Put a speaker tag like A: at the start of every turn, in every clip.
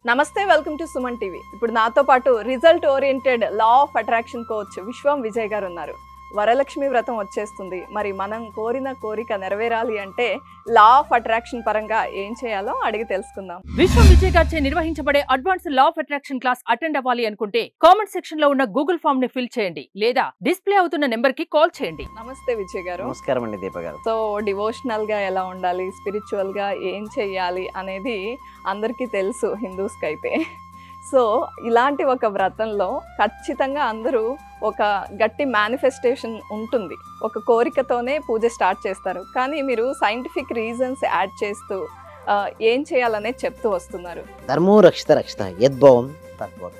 A: నమస్తే, welcome to Suman TV. ఇప్పుడు నాతో పాటు result oriented law of attraction coach విశ్వం విజయ్ గారు ఉన్నారు. వరలక్ష్మి వ్రతం వచ్చేస్తుంది. మరి మనం కోరిన కోరిక నెరవేరాలి అంటే లా ఆఫ్ అట్రాక్షన్ పరంగా ఏం చేయాలో అడిగి తెలుసుకుందాం.
B: విశ్వం విజయ్ గారిచే నిర్వహించబడే advance law of attraction class attend అవ్వాలి అనుకుంటే కామెంట్ సెక్షన్ లో ఉన్న గూగుల్ ఫామ్ ని ఫిల్ చేయండి లేదా డిస్ప్లే అవుతున్న నెంబర్ కి కాల్ చేయండి.
A: నమస్తే విజయ్ గారు.
C: నమస్కారం అండి దీప గారు.
A: సో డివోషనల్ గా ఎలా ఉండాలి, స్పిరిచువల్ గా ఏం చెయ్యాలి అనేది అందరికీ తెలుసు హిందూస్కి అయితే. సో ఇలాంటి ఒక వ్రతంలో ఖచ్చితంగా అందరూ ఒక గట్టి మేనిఫెస్టేషన్ ఉంటుంది. ఒక కోరికతోనే పూజ స్టార్ట్ చేస్తారు. కానీ మీరు సైంటిఫిక్ రీజన్స్ యాడ్ చేస్తూ ఏం చేయాలనేది చెప్తూ వస్తున్నారు.
C: ధర్మో రక్షిత రక్షిత యద్భవం తద్భవం.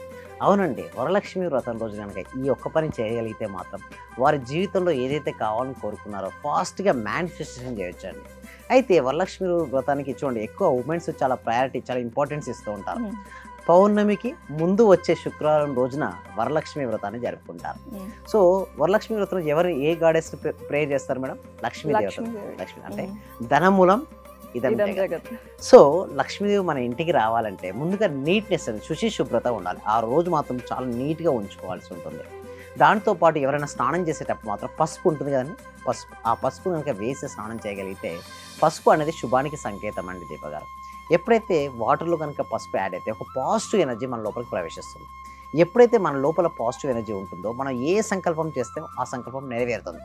C: అవునండి, వరలక్ష్మి వ్రతం రోజు కనుక ఈ ఒక్క పని చేయగలిగితే మాత్రం వారి జీవితంలో ఏదైతే కావాలని కోరుకున్నారో ఫాస్ట్గా మేనిఫెస్టేషన్ చేయొచ్చండి. అయితే వరలక్ష్మి వ్రతానికి చూడండి, ఎక్కువ ఉమెన్స్ చాలా ప్రయారిటీ, చాలా ఇంపార్టెన్స్ ఇస్తూ ఉంటారు. పౌర్ణమికి ముందు వచ్చే శుక్రవారం రోజున వరలక్ష్మి వ్రతాన్ని జరుపుకుంటారు. సో వరలక్ష్మి వ్రతం ఎవరు ఏ గాడెస్ ప్రే చేస్తారు మేడం? లక్ష్మీదేవి. లక్ష్మి అంటే ధనమూలం ఇదం జగత్. సో లక్ష్మీదేవి మన ఇంటికి రావాలంటే ముందుగా నీట్నెస్ అని శుచి శుభ్రత ఉండాలి. ఆ రోజు మాత్రం చాలా నీట్గా ఉంచుకోవాల్సి ఉంటుంది. దాంతోపాటు ఎవరైనా స్నానం చేసేటప్పుడు మాత్రం పసుపు ఉంటుంది కదండి, ఆ పసుపు కనుక వేసి స్నానం చేయగలిగితే పసుపు అనేది శుభానికి సంకేతం అండి దీప గారు. ఎప్పుడైతే వాటర్లో కనుక పసుపు యాడ్ అయితే ఒక పాజిటివ్ ఎనర్జీ మన లోపలికి ప్రవేశిస్తుంది. ఎప్పుడైతే మన లోపల పాజిటివ్ ఎనర్జీ ఉంటుందో మనం ఏ సంకల్పం చేస్తే ఆ సంకల్పం నెరవేరుతుంది.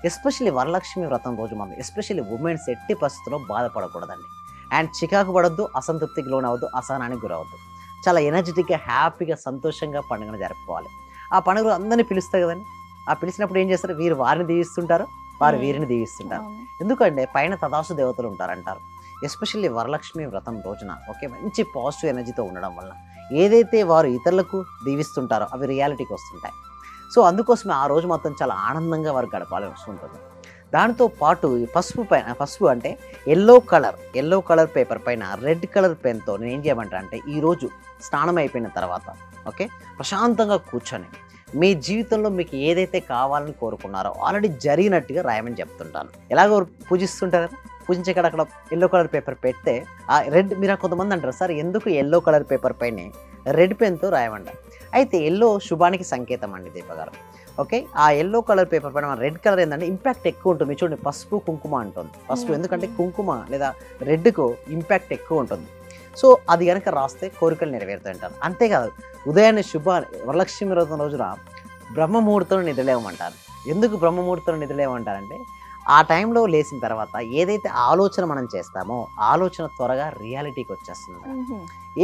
C: ఎస్పెషల్లీ వరలక్ష్మి వ్రతం రోజు మనం ఎస్పెషల్లీ ఉమెన్స్ ఎట్టి పరిస్థితుల్లో బాధపడకూడదండి. అండ్ చికాకు పడద్దు, అసంతృప్తికి లోనవద్దు, అసహనానికి గురవద్దు. చాలా ఎనర్జెటిక్గా హ్యాపీగా సంతోషంగా పండుగను జరుపుకోవాలి. ఆ పండుగలు అందరినీ పిలుస్తారు కదండి. ఆ పిలిచినప్పుడు ఏం చేస్తారు? వీరు వారిని దీవిస్తుంటారు, వారు వీరిని దీవిస్తుంటారు. ఎందుకంటే పైన తదాసు దేవతలు ఉంటారంటారు. ఎస్పెషల్లీ వరలక్ష్మి వ్రతం రోజున ఒకే మంచి పాజిటివ్ ఎనర్జీతో ఉండడం వల్ల ఏదైతే వారు ఇతరులకు దీవిస్తుంటారో అవి రియాలిటీకి వస్తుంటాయి. సో అందుకోసమే ఆ రోజు మొత్తం చాలా ఆనందంగా వారు గడపాల్సి ఉంటుంది. దాంతో పాటు పసుపు అంటే ఎల్లో కలర్ పేపర్ పైన రెడ్ కలర్ పెన్తో నేను ఏం చేయమంటా అంటే ఈరోజు స్నానం అయిపోయిన తర్వాత ప్రశాంతంగా కూర్చొని మీ జీవితంలో మీకు ఏదైతే కావాలని కోరుకున్నారో ఆల్రెడీ జరిగినట్టుగా రాయమని చెప్తుంటాను. ఎలాగో పూజిస్తుంటారు కదా, పూజించే అక్కడ ఎల్లో కలర్ పేపర్ పెడితే ఆ రెడ్, మీరు కొంతమంది అంటారు సార్ ఎందుకు ఎల్లో కలర్ పేపర్ పైనే రెడ్ పెన్తో రాయమంట. అయితే ఎల్లో శుభానికి సంకేతం అండి దీప గారు. ఓకే, ఆ ఎల్లో కలర్ పేపర్ పైన రెడ్ కలర్ ఏంటంటే ఇంపాక్ట్ ఎక్కువ ఉంటుంది. చూడండి, పసుపు కుంకుమ అంటుంది. పసుపు ఎందుకంటే కుంకుమ లేదా రెడ్కు ఇంపాక్ట్ ఎక్కువ ఉంటుంది. సో అది కనుక రాస్తే కోరికలు నెరవేరుతాయి అంటారు. అంతేకాదు, ఉదయాన్నే వరలక్ష్మి వ్రతం రోజున బ్రహ్మముహూర్తంలో నిద్రలేవమంటారు. ఎందుకు బ్రహ్మముహూర్తంలో నిద్రలేవమంటారంటే ఆ టైంలో లేచిన తర్వాత ఏదైతే ఆలోచన మనం చేస్తామో ఆలోచన త్వరగా రియాలిటీకి వచ్చేస్తుంది.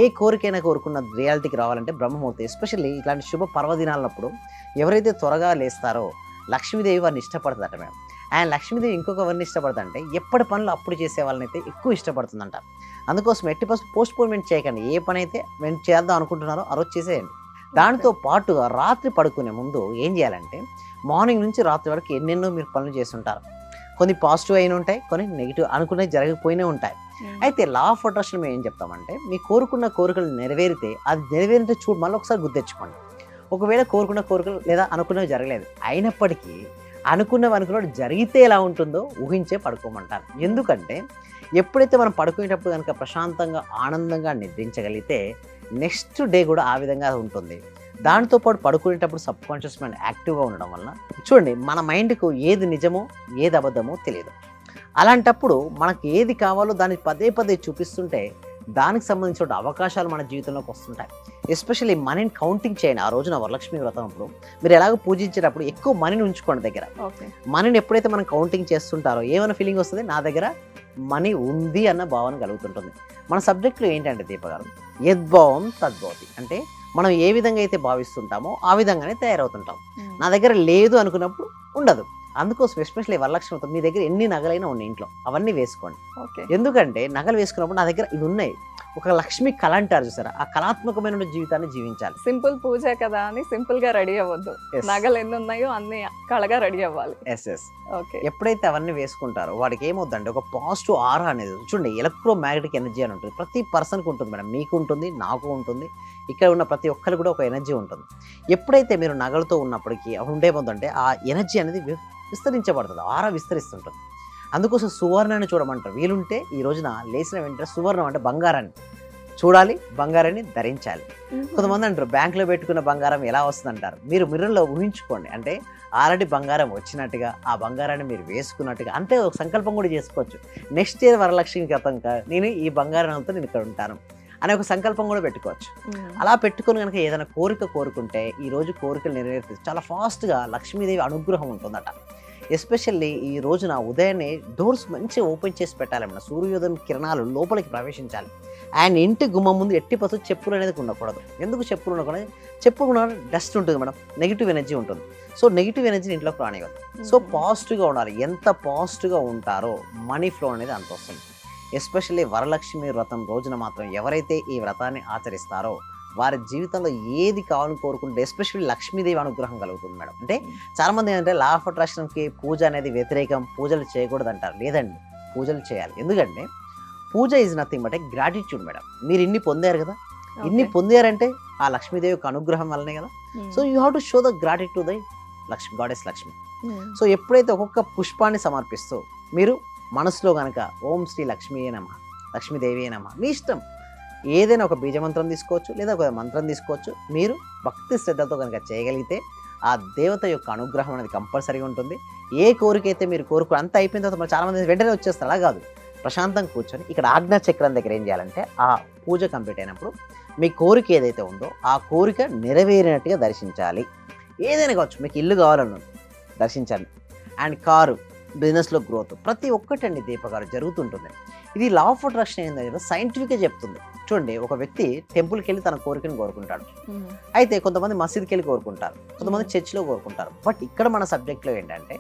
C: ఏ కోరికైనా కోరుకున్న రియాలిటీకి రావాలంటే బ్రహ్మముహూర్తం. ఎస్పెషల్లీ ఇట్లాంటి శుభ పర్వదినాలప్పుడు ఎవరైతే త్వరగా లేస్తారో లక్ష్మీదేవి వారిని ఇష్టపడుతుందట మేడం. అండ్ లక్ష్మీదేవి ఇంకొకవరిని ఇష్టపడుతుందంటే ఎప్పటి పనులు అప్పుడు చేసే వాళ్ళని అయితే ఎక్కువ ఇష్టపడుతుందంట. అందుకోసం ఎట్టి పోస్ట్పోన్మెంట్ చేయకండి. ఏ పని అయితే మేము చేద్దాం అనుకుంటున్నారో ఆ రోజు చేసేయండి. దానితో పాటుగా రాత్రి పడుకునే ముందు ఏం చేయాలంటే మార్నింగ్ నుంచి రాత్రి వరకు ఎన్నెన్నో మీరు పనులు చేస్తుంటారు. కొన్ని పాజిటివ్ అయిన ఉంటాయి, కొన్ని నెగిటివ్ అనుకునే జరగకపోయినా ఉంటాయి. అయితే లా ఆఫ్ అట్రాక్షన్ మేము ఏం చెప్తామంటే మీ కోరుకున్న కోరికలు నెరవేరితే అది నెరవేరితే మళ్ళీ ఒకసారి గుర్తెచ్చుకోండి. ఒకవేళ కోరుకున్న కోరికలు లేదా అనుకున్నవి జరగలేదు అయినప్పటికీ అనుకున్నవి జరిగితే ఎలా ఉంటుందో ఊహించే పడుకోమంటారు. ఎందుకంటే ఎప్పుడైతే మనం పడుకునేటప్పుడు కనుక ప్రశాంతంగా ఆనందంగా నిద్రించగలిగితే నెక్స్ట్ డే కూడా ఆ విధంగా ఉంటుంది. దాంతోపాటు పడుకునేటప్పుడు సబ్ కాన్షియస్ మైండ్ యాక్టివ్గా ఉండడం వలన చూడండి మన మైండ్కు ఏది నిజమో ఏది అబద్ధమో తెలియదు. అలాంటప్పుడు మనకు ఏది కావాలో దాన్ని పదే చూపిస్తుంటే దానికి సంబంధించిన అవకాశాలు మన జీవితంలోకి వస్తుంటాయి. ఎస్పెషల్లీ మనీని కౌంటింగ్ చేయండి. ఆ రోజున వరలక్ష్మి వ్రతం అప్పుడు మీరు ఎలాగో పూజించేటప్పుడు ఎక్కువ మనీని ఉంచుకోండి దగ్గర. మనీని ఎప్పుడైతే మనం కౌంటింగ్ చేస్తుంటారో ఏమైనా ఫీలింగ్ వస్తుంది, నా దగ్గర మనీ ఉంది అన్న భావన కలుగుతుంటుంది. మన సబ్జెక్టులో ఏంటంటే దీప గారు యద్భావం తద్భవతి. అంటే మనం ఏ విధంగా అయితే భావిస్తుంటామో ఆ విధంగానే తయారవుతుంటాం. నా దగ్గర లేదు అనుకున్నప్పుడు ఉండదు. అందుకోసం ఎస్పెషల్లీ వరలక్ష్మి మీ దగ్గర ఎన్ని నగలైనా ఉన్నాయి ఇంట్లో అవన్నీ వేసుకోండి. ఎందుకంటే నగలు వేసుకున్నప్పుడు నా దగ్గర ఇవి ఉన్నాయి, ఒక లక్ష్మి కళ అంటారు చూసారా, ఆ కళాత్మకమైన జీవితాన్ని జీవించాలి.
A: సింపుల్ పూజ కదా అని సింపుల్ గా రెడీ అవ్వద్దు. నగలు ఎన్ని ఉన్నాయో అన్ని కళగా రెడీ అవ్వాలి.
C: ఎప్పుడైతే అవన్నీ వేసుకుంటారో వాడికి ఏమవుతుందంటే ఒక పాజిటివ్ ఆరా అనేది చూడండి, ఎలక్ట్రోమాగ్నెటిక్ ఎనర్జీ అని ఉంటుంది. ప్రతి పర్సన్కి ఉంటుంది మేడం, మీకు ఉంటుంది, నాకు ఉంటుంది, ఇక్కడ ఉన్న ప్రతి ఒక్కరికి కూడా ఒక ఎనర్జీ ఉంటుంది. ఎప్పుడైతే మీరు నగలతో ఉన్నప్పటికీ ఉండేమవుతుందంటే ఆ ఎనర్జీ అనేది విస్తరించబడుతుంది, ఆరా విస్తరిస్తుంటుంది. అందుకోసం సువర్ణాన్ని చూడమంటారు. వీలుంటే ఈ రోజున లేచిన వెంటనే సువర్ణం అంటే బంగారాన్ని చూడాలి, బంగారాన్ని ధరించాలి. కొంతమంది అంటారు బ్యాంకులో పెట్టుకున్న బంగారం ఎలా వస్తుంది అంటారు. మీరు మిర్రర్లో ఊహించుకోండి, అంటే ఆల్రెడీ బంగారం వచ్చినట్టుగా, ఆ బంగారాన్ని మీరు వేసుకున్నట్టుగా, అంటే ఒక సంకల్పం కూడా చేసుకోవచ్చు. నెక్స్ట్ ఇయర్ వరలక్ష్మి వ్రతం నేను ఈ బంగారంతో నేను ఇక్కడ ఉంటాను అనే ఒక సంకల్పం కూడా పెట్టుకోవచ్చు. అలా పెట్టుకొని కనుక ఏదైనా కోరిక కోరుకుంటే ఈ రోజు కోరికలు నెరవేర్చి చాలా ఫాస్ట్గా లక్ష్మీదేవి అనుగ్రహం ఉంటుందట. ఎస్పెషల్లీ ఈ రోజున ఉదయాన్నే డోర్స్ మంచిగా ఓపెన్ చేసి పెట్టాలన్నమాట. సూర్యోదయం కిరణాలు లోపలికి ప్రవేశించాలి. అండ్ ఇంటి గుమ్మం ముందు ఎట్టి పసు చెప్పులు అనేది ఉండకూడదు. ఎందుకు చెప్పులు ఉండకూడదు? చెప్పులు ఉన్న డస్ట్ ఉంటుంది మేడం, నెగిటివ్ ఎనర్జీ ఉంటుంది. సో నెగిటివ్ ఎనర్జీని ఇంట్లోకి రానివ్వదు. సో పాజిటివ్గా ఉండాలి. ఎంత పాజిటివ్గా ఉంటారో మనీ ఫ్లో అనేది అంత వస్తుంది. ఎస్పెషల్లీ వరలక్ష్మి వ్రతం రోజున మాత్రం ఎవరైతే ఈ వ్రతాన్ని ఆచరిస్తారో వారి జీవితంలో ఏది కావాలని కోరుకుంటే ఎస్పెషల్లీ లక్ష్మీదేవి అనుగ్రహం కలుగుతుంది మేడం. అంటే చాలామంది ఏంటంటే లా ఆఫ్ అట్రాక్షన్కి పూజ అనేది వ్యతిరేకం, పూజలు చేయకూడదు అంటారు. లేదండి, పూజలు చేయాలి. ఎందుకంటే puja is nothing but gratitude madam. మీరు ఇన్ని పొందారు కదా, ఇన్ని పొందారంటే ఆ లక్ష్మీదేవి యొక్క అనుగ్రహం వల్లనే కదా. So you have to show the gratitude దై లక్ష్మి, గాడెస్ లక్ష్మి. సో ఎప్పుడైతే ఒక్కొక్క పుష్పాన్ని సమర్పిస్తూ మీరు మనసులో కనుక ఓం శ్రీ లక్ష్మీ నమ, లక్ష్మీదేవి నమ, మీ ఇష్టం ఏదైనా ఒక బీజమంత్రం తీసుకోవచ్చు లేదా ఒక మంత్రం తీసుకోవచ్చు. మీరు భక్తి శ్రద్ధతో కనుక చేయగలిగితే ఆ దేవత యొక్క అనుగ్రహం అనేది కంపల్సరీగా ఉంటుంది. ఏ కోరిక అయితే మీరు కోరుకు అంతా అయిపోయిన తర్వాత చాలా మంది వెంటనే వచ్చేస్తారు. అలా కాదు, ప్రశాంతంగా కూర్చొని ఇక్కడ ఆజ్ఞా చక్రం దగ్గర ఏం చేయాలంటే ఆ పూజ కంప్లీట్ అయినప్పుడు మీ కోరిక ఏదైతే ఉందో ఆ కోరిక నెరవేరినట్టుగా దర్శించాలి. ఏదైనా కావచ్చు, మీకు ఇల్లు కావాలన్నా దర్శించాలి. అండ్ కారు, బిజినెస్లో గ్రోత్, ప్రతి ఒక్కటండి దీపగారు జరుగుతుంటుంది. ఇది లా ఆఫ్ అట్రాక్షన్ ఏంటంటే సైంటిఫిక్గా చెప్తుంది. చూడండి, ఒక వ్యక్తి టెంపుల్కి వెళ్ళి తన కోరికను కోరుకుంటాడు. అయితే కొంతమంది మసీద్కి వెళ్ళి కోరుకుంటారు, కొంతమంది చర్చిలో కోరుకుంటారు. బట్ ఇక్కడ మన సబ్జెక్ట్లో ఏంటంటే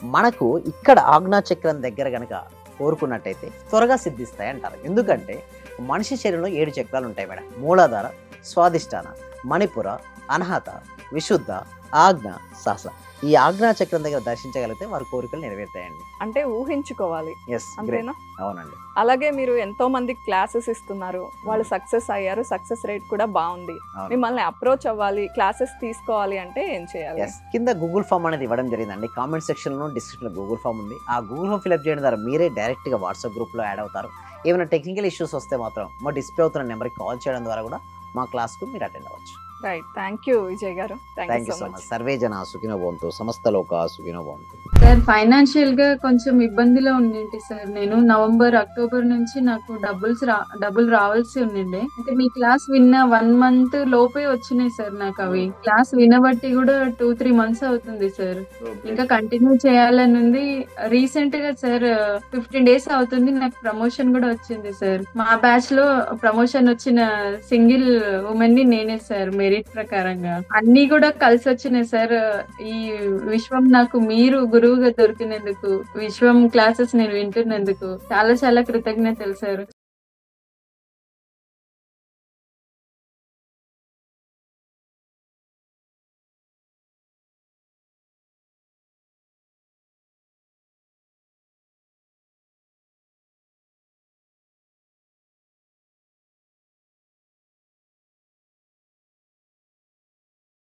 C: మనకు ఇక్కడ ఆజ్ఞా చక్రం దగ్గర కనుక కోరుకున్నట్టయితే త్వరగా సిద్ధిస్తాయి అంటారు. ఎందుకంటే మనిషి శరీరంలో 7 చక్రాలు ఉంటాయి మేడం. మూలాధార, స్వాదిష్టాన, మణిపుర, అనాహత, విశుద్ధ, ఆజ్ఞ, సహస్ర. ఈ ఆజ్ఞా చక్రం దగ్గర దర్శించగలిగితే వారి కోరికలు నెరవేరుతాయండి.
A: అంటే ఊహించుకోవాలి, అంతేనా?
C: అవునండి.
A: అలాగే మీరు ఎంతో మంది క్లాసెస్ ఇస్తున్నారు, వాళ్ళు సక్సెస్ అయ్యారు, సక్సెస్ రేట్ కూడా బాగుంది. మిమ్మల్ని అప్రోచ్ అవ్వాలి, క్లాసెస్ తీసుకోవాలి అంటే ఏం చేయాలి?
C: కింద గూగుల్ ఫామ్ అనేది ఇవ్వడం జరిగిందండి. కామెంట్ సెక్షన్ లో, డిస్క్రిప్షన్ లో గూగుల్ ఫామ్ ఉంది. ఆ గూగుల్ ఫామ్ ఫిల్అప్ చేయడం ద్వారా మీరే డైరెక్ట్ గా వాట్సాప్ గ్రూప్ లో యాడ్ అవుతారు. ఏమైనా టెక్నికల్ ఇష్యూస్ వస్తే మాత్రం మా డిస్ప్లే అవుతున్న నెంబర్కి కాల్ చేయడం ద్వారా కూడా మా క్లాస్కు మీరు అటెండ్ అవ్వచ్చు.
A: రైట్, థ్యాంక్ యూ విజయ్ గారు.
C: Thank you so much. Survey జన సుఖినో భవంతు, సమస్త లోక సుఖినో భవంతు.
D: సార్, ఫైనాన్షియల్ గా కొంచెం ఇబ్బందిలో ఉండింటి సార్. నేను నవంబర్, అక్టోబర్ నుంచి నాకు డబ్బులు రావాల్సి ఉండిండే. అంటే మీ క్లాస్ విన్న 1 month లోపే వచ్చినాయి సార్ నాకు అవి. క్లాస్ వినబట్టి కూడా 2-3 months అవుతుంది సార్. ఇంకా కంటిన్యూ చేయాలని ఉంది. రీసెంట్ గా సార్ 15 days అవుతుంది నాకు ప్రమోషన్ కూడా వచ్చింది సార్. మా బ్యాచ్ లో ప్రమోషన్ వచ్చిన సింగిల్ ఉమెన్ ని నేనే సార్, మెరిట్ ప్రకారంగా. అన్ని కూడా కలిసి వచ్చినాయి సార్. ఈ విశ్వం నాకు మీరు గురువుగా దొరికినందుకు, విశ్వం క్లాసెస్ నేను వింటున్నందుకు చాలా చాలా కృతజ్ఞతలు సార్.